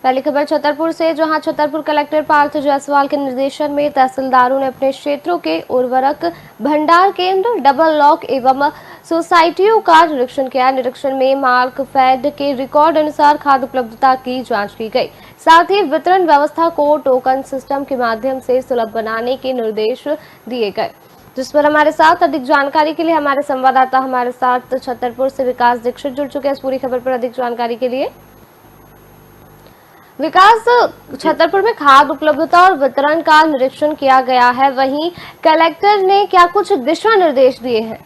पहली खबर छतरपुर से, जहां छतरपुर कलेक्टर पार्थ जायसवाल के निर्देशन में तहसीलदारों ने अपने क्षेत्रों के उर्वरक भंडार केंद्र, डबल लॉक एवं सोसाइटियों का निरीक्षण किया। निरीक्षण में मार्कफेड के रिकॉर्ड अनुसार खाद्य उपलब्धता की जांच की गई। साथ ही वितरण व्यवस्था को टोकन सिस्टम के माध्यम से सुलभ बनाने के निर्देश दिए गए, जिस पर हमारे साथ अधिक जानकारी के लिए हमारे संवाददाता हमारे साथ छतरपुर से विकास दीक्षित जुड़ चुके हैं। इस पूरी खबर पर अधिक जानकारी के लिए विकास, छतरपुर में खाद्य उपलब्धता और वितरण का निरीक्षण किया गया है, वहीं कलेक्टर ने क्या कुछ दिशा निर्देश दिए हैं?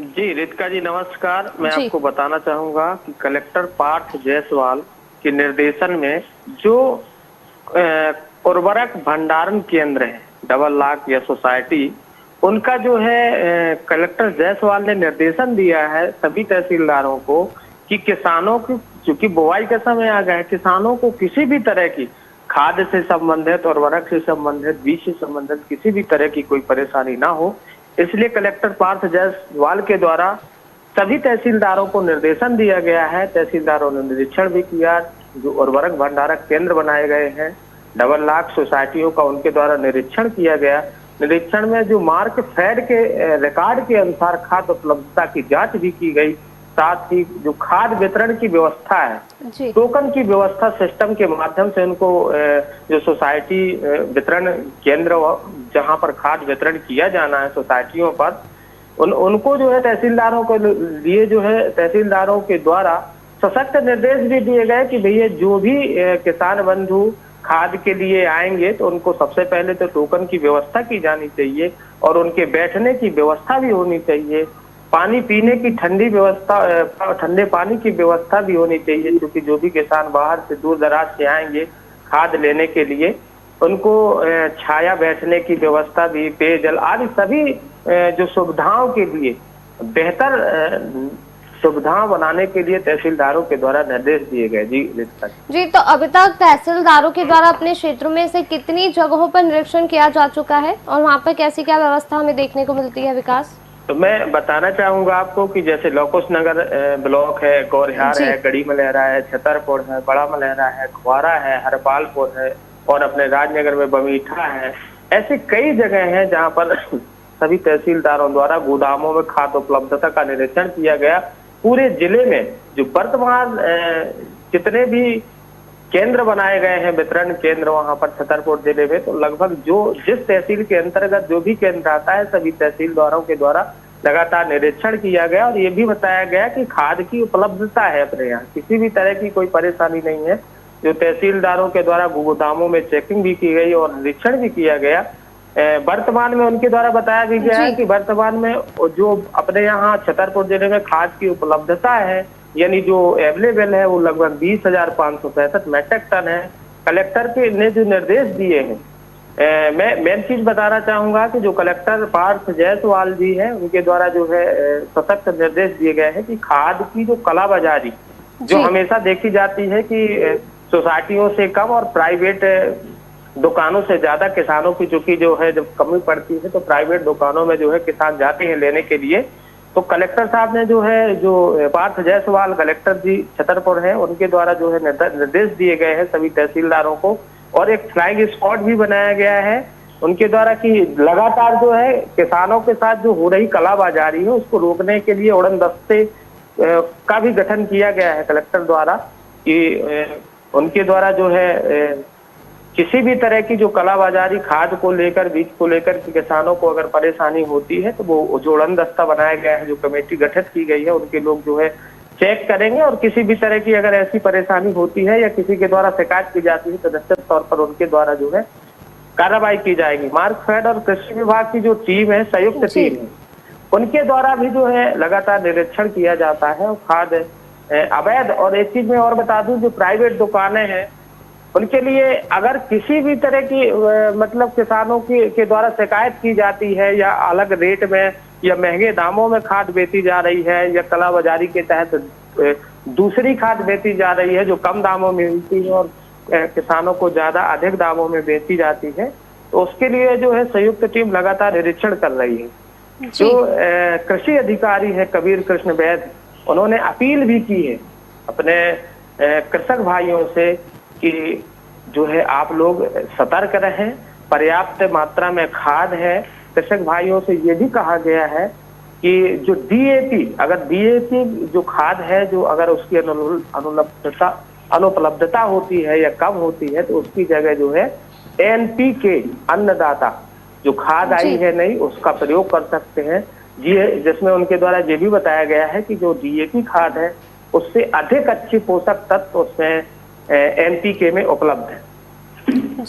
जी रितिका जी नमस्कार। मैं आपको बताना चाहूंगा कि कलेक्टर पार्थ जायसवाल के निर्देशन में जो उर्वरक भंडारण केंद्र है, डबल लॉक या सोसाइटी, उनका जो है कलेक्टर जायसवाल ने निर्देशन दिया है सभी तहसीलदारों को कि किसानों की, चूंकि बुआई का समय आ गया है, किसानों को किसी भी तरह की खाद से संबंधित, उर्वरक से संबंधित, बीज से संबंधित किसी भी तरह की कोई परेशानी ना हो, इसलिए कलेक्टर पार्थ जायसवाल के द्वारा सभी तहसीलदारों को निर्देशन दिया गया है। तहसीलदारों ने निरीक्षण भी किया। जो उर्वरक भंडारक केंद्र बनाए गए हैं, डबल लॉक सोसाइटियों का उनके द्वारा निरीक्षण किया गया। निरीक्षण में जो मार्कफेड के रिकॉर्ड के अनुसार खाद्य उपलब्धता की जांच भी की गई। साथ ही जो खाद्य वितरण की व्यवस्था है, टोकन की व्यवस्था सिस्टम के माध्यम से उनको जो सोसाइटी वितरण केंद्र जहां पर खाद्य वितरण किया जाना है सोसाइटियों पर, उनको जो है तहसीलदारों को लिए जो है तहसीलदारों के द्वारा सशक्त निर्देश भी दिए गए कि भैया जो भी किसान बंधु खाद के लिए आएंगे तो उनको सबसे पहले तो टोकन की व्यवस्था की जानी चाहिए और उनके बैठने की व्यवस्था भी होनी चाहिए। पानी पीने की ठंडी व्यवस्था, ठंडे पानी की व्यवस्था भी होनी चाहिए, क्योंकि जो भी किसान बाहर से दूर दराज से आएंगे खाद लेने के लिए, उनको छाया बैठने की व्यवस्था भी, पेयजल आदि सभी जो सुविधाओं के लिए बेहतर सुविधा बनाने के लिए तहसीलदारों के द्वारा निर्देश दिए गए। जी, तो अभी तक तहसीलदारों के द्वारा अपने क्षेत्रों में से कितनी जगहों पर निरीक्षण किया जा चुका है और वहाँ पर कैसी क्या व्यवस्था हमें देखने को मिलती है? विकास, तो मैं बताना चाहूंगा आपको कि जैसे लोकुश नगर ब्लॉक है, गौरिहार है, गढ़ी मलहरा है, छतरपुर है, बड़ा मलहरा है, खुआरा है, हरपालपुर है और अपने राजनगर में बमीठा है। ऐसी कई जगह हैं जहां पर सभी तहसीलदारों द्वारा गोदामों में खाद्य उपलब्धता का निरीक्षण किया गया। पूरे जिले में जो वर्तमान जितने भी केंद्र बनाए गए हैं, वितरण केंद्र वहां पर छतरपुर जिले में, तो लगभग जो जिस तहसील के अंतर्गत जो भी केंद्र आता है सभी तहसीलदारों के द्वारा लगातार निरीक्षण किया गया और ये भी बताया गया कि खाद की उपलब्धता है अपने यहाँ, किसी भी तरह की कोई परेशानी नहीं है। जो तहसीलदारों के द्वारा गोदामों में चेकिंग भी की गई और निरीक्षण भी किया गया। वर्तमान में उनके द्वारा बताया भी गया है कि वर्तमान में जो अपने यहाँ छतरपुर जिले में खाद की उपलब्धता है, यानी जो अवेलेबल है, वो लगभग 20,565 मेट्रिक टन है। कलेक्टर के ने जो निर्देश दिए हैं, मैं मेन चीज बताना चाहूंगा कि जो कलेक्टर पार्थ जायसवाल जी हैं, उनके द्वारा जो है सशक्त निर्देश दिए गए हैं कि खाद की जो कालाबाजारी जो हमेशा देखी जाती है कि सोसाइटियों से कम और प्राइवेट दुकानों से ज्यादा किसानों की चूंकि जो है जब कमी पड़ती है तो प्राइवेट दुकानों में जो है किसान जाते हैं लेने के लिए। तो कलेक्टर साहब ने जो है, जो पार्थ जायसवाल कलेक्टर जी छतरपुर हैं, उनके द्वारा जो है निर्देश दिए गए हैं सभी तहसीलदारों को और एक फ्लाइंग स्क्वाड भी बनाया गया है उनके द्वारा कि लगातार जो है किसानों के साथ जो हो रही कालाबाजारी है उसको रोकने के लिए उड़न दस्ते का भी गठन किया गया है कलेक्टर द्वारा कि उनके द्वारा जो है किसी भी तरह की जो कालाबाजारी खाद को लेकर, बीज को लेकर किसानों को अगर परेशानी होती है तो वो जो उड़न दस्ता बनाया गया है, जो कमेटी गठित की गई है, उनके लोग जो है चेक करेंगे और किसी भी तरह की अगर ऐसी परेशानी होती है या किसी के द्वारा शिकायत की जाती है तो निश्चित तौर पर उनके द्वारा जो है कार्रवाई की जाएगी। मार्कफेड और कृषि विभाग की जो टीम है, संयुक्त टीम है, उनके द्वारा भी जो है लगातार निरीक्षण किया जाता है और खाद अवैध। और एक चीज मैं और बता दूं, जो प्राइवेट दुकानें हैं उनके लिए अगर किसी भी तरह की मतलब किसानों के द्वारा शिकायत की जाती है या अलग रेट में या महंगे दामों में खाद बेची जा रही है या कालाबाजारी के तहत दूसरी खाद बेची जा रही है जो कम दामों में मिलती है और किसानों को ज्यादा अधिक दामों में बेची जाती है, तो उसके लिए जो है संयुक्त टीम लगातार निरीक्षण कर रही है। जो कृषि अधिकारी है कबीर कृष्ण वैद, उन्होंने अपील भी की है अपने कृषक भाइयों से कि जो है आप लोग सतर्क रहें, पर्याप्त मात्रा में खाद है। कृषक भाइयों से ये भी कहा गया है कि जो डीएपी, अगर डीएपी जो खाद है, जो अगर उसकी अनुपलब्धता होती है या कम होती है, तो उसकी जगह जो है एनपीके अन्नदाता जो खाद आई है नहीं, उसका प्रयोग कर सकते हैं जी। जिसमें उनके द्वारा ये भी बताया गया है कि जो डीएपी खाद है उससे अधिक अच्छे पोषक तत्व उसमें एनपीके में उपलब्ध है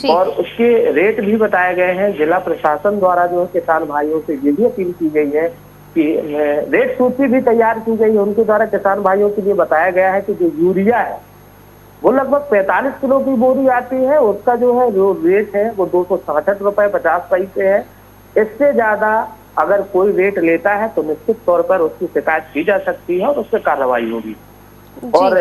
और उसके रेट भी बताए गए हैं। जिला प्रशासन द्वारा जो है किसान भाइयों से ये भी अपील की गई है कि रेट सूची भी तैयार की गई है। उनके द्वारा किसान भाइयों के लिए बताया गया है कि जो यूरिया है वो लगभग 45 किलो की बोरी आती है, उसका जो है जो रेट है वो 266 रुपए 50 पैसे है। इससे ज्यादा अगर कोई रेट लेता है तो निश्चित तौर पर उसकी शिकायत की जा सकती है और उस पर कार्रवाई होगी। और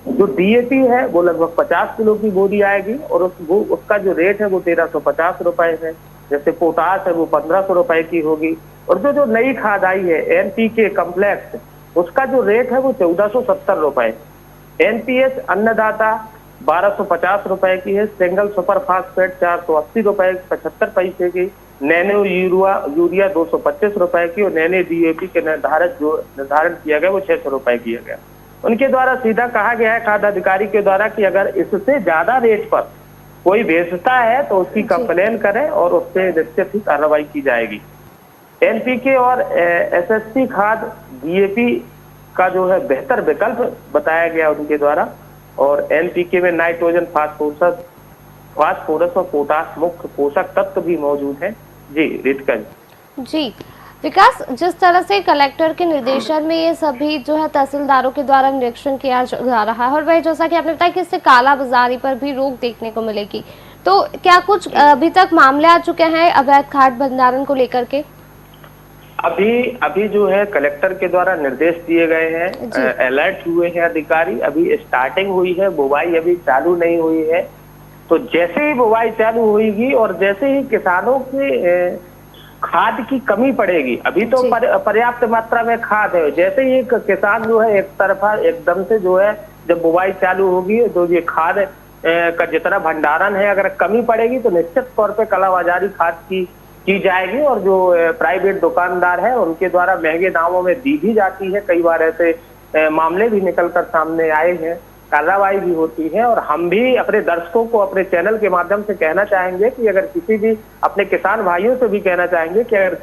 जो डीएपी है वो लगभग 50 किलो की बोरी आएगी और उसका जो रेट है वो 1350 रुपए है। जैसे पोटास है वो 1500 रुपए की होगी। और जो नई खाद आई है एनपीके कम्प्लेक्स, उसका जो रेट है वो 1470 रुपए। एनपीएस अन्नदाता 1250 रुपए की है। सिंगल सुपर फास्फेट 480 रुपए 75 पैसे की। नैनो यूरिया 225 रुपए की और नैनो डीएपी के निर्धारण किया गया वो 600 रुपए किया गया। उनके द्वारा सीधा कहा गया है खाद्य अधिकारी के द्वारा कि अगर इससे ज्यादा रेट पर कोई बेचता है तो उसकी कंप्लेन करें और उससे निश्चित ही कार्रवाई की जाएगी। एनपीके और एसएसपी खाद डीएपी का जो है बेहतर विकल्प बताया गया उनके द्वारा। और एनपीके में नाइट्रोजन, फास्फोरस और पोटास मुख्य पोषक तत्व भी मौजूद हैं। जी रितिका जी। विकास, जिस तरह से कलेक्टर के निर्देशन में ये सभी जो है तहसीलदारों के द्वारा निरीक्षण किया जा रहा है और वही जैसा कि आपने बताया कि इससे काला बाजारी पर भी रोक देखने को मिलेगी, तो क्या कुछ अभी तक मामले आ चुके हैं अवैध खाद भंडारण को लेकर के? अभी जो है कलेक्टर के द्वारा निर्देश दिए गए हैं, अलर्ट हुए हैं अधिकारी। अभी स्टार्टिंग हुई है, बुवाई अभी चालू नहीं हुई है। तो जैसे ही बुवाई चालू होगी और जैसे ही किसानों के खाद की कमी पड़ेगी, अभी तो पर्याप्त मात्रा में खाद है, जैसे ही किसान जो है एक तरफा एकदम से जो है जब बुवाई चालू होगी तो ये खाद का जितना भंडारण है अगर कमी पड़ेगी तो निश्चित तौर पे कालाबाजारी खाद की जाएगी। और जो प्राइवेट दुकानदार है उनके द्वारा महंगे दामों में दी भी जाती है। कई बार ऐसे मामले भी निकलकर सामने आए हैं, कार्रवाई भी होती है। और हम भी अपने दर्शकों को अपने चैनल के माध्यम से कहना चाहेंगे कि अगर किसी भी अपने किसान भाइयों से भी कहना चाहेंगे कि अगर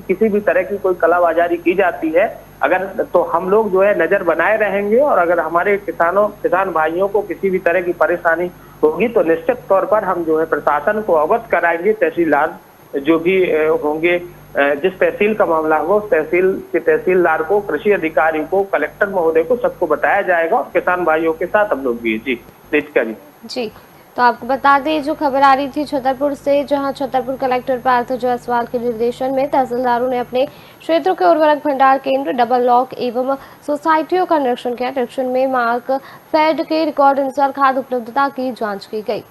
किसी भी तरह की कोई कालाबाजारी की जाती है अगर, तो हम लोग जो है नजर बनाए रहेंगे। और अगर हमारे किसान भाइयों को किसी भी तरह की परेशानी होगी तो निश्चित तौर पर हम जो है प्रशासन को अवगत कराएंगे। तहसीलदार जो भी होंगे, जिस तहसील का मामला होगा उस तहसील के तहसीलदार को, कृषि अधिकारी को, कलेक्टर महोदय को, सबको बताया जाएगा। और किसान भाइयों के साथ हम लोग भी। जी रितिका जी। तो आपको बता दें जो खबर आ रही थी छतरपुर से, जहां छतरपुर कलेक्टर पार्थ जायसवाल के निर्देशन में तहसीलदारों ने अपने क्षेत्रों के उर्वरक भंडार केंद्र, डबल लॉक एवं सोसाइटियों का निरीक्षण किया। निरीक्षण में मार्क फेड के रिकॉर्ड अनुसार खाद उपलब्धता की जाँच की गई।